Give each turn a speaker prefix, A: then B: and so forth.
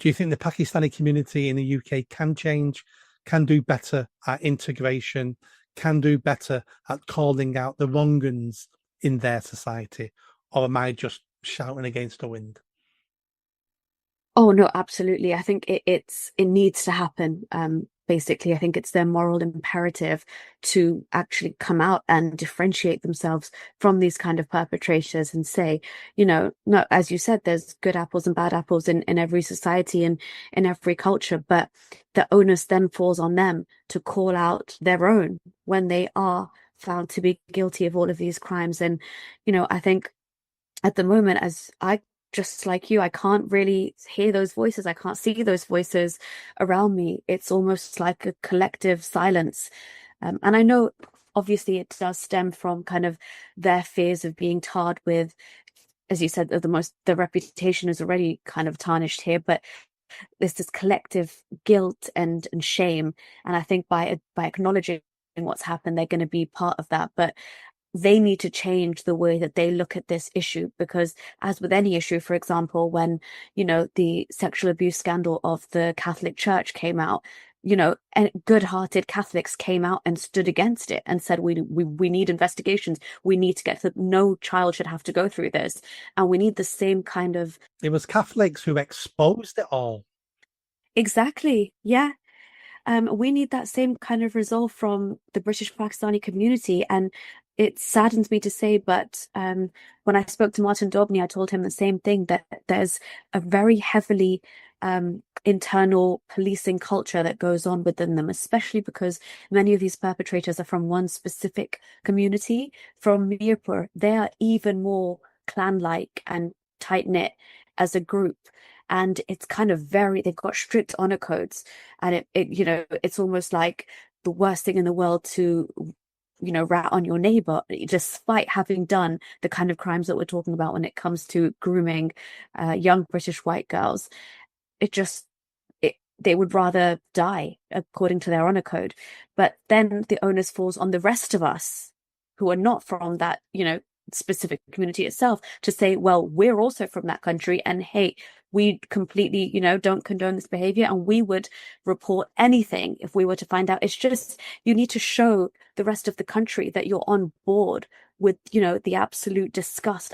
A: Do you think the Pakistani community in the UK can change, can do better at integration, can do better at calling out the wrong uns in their society? Or am I just shouting against the wind?
B: Oh no, absolutely. I think it needs to happen. Basically, I think it's their moral imperative to actually come out and differentiate themselves from these kind of perpetrators and say, no, as you said, there's good apples and bad apples in every society and in every culture, but the onus then falls on them to call out their own when they are found to be guilty of all of these crimes. And, I think at the moment, as I just like you, I can't really hear those voices. I can't see those voices around me. It's almost like a collective silence. And I know obviously it does stem from kind of their fears of being tarred with, as you said, the reputation is already kind of tarnished here, but there's this collective guilt and shame. And I think by acknowledging what's happened, they're going to be part of that. But they need to change the way that they look at this issue because as with any issue, for example, when, the sexual abuse scandal of the Catholic Church came out, and good-hearted Catholics came out and stood against it and said, we need investigations. We need to get to, no child should have to go through this. And we need the same kind of.
A: It was Catholics who exposed it all.
B: Exactly. Yeah. We need that same kind of resolve from the British Pakistani community. And it saddens me to say, but when I spoke to Martin Daubney, I told him the same thing, that there's a very heavily internal policing culture that goes on within them, especially because many of these perpetrators are from one specific community. From Mirpur, they are even more clan-like and tight-knit as a group. And it's kind of they've got strict honor codes. And it's almost like the worst thing in the world to, rat on your neighbor, despite having done the kind of crimes that we're talking about when it comes to grooming young British white girls. They would rather die according to their honor code. But then the onus falls on the rest of us who are not from that, specific community itself to say, well, we're also from that country, and hey, we completely, don't condone this behavior, and we would report anything if we were to find out. It's just, you need to show the rest of the country that you're on board with, the absolute disgust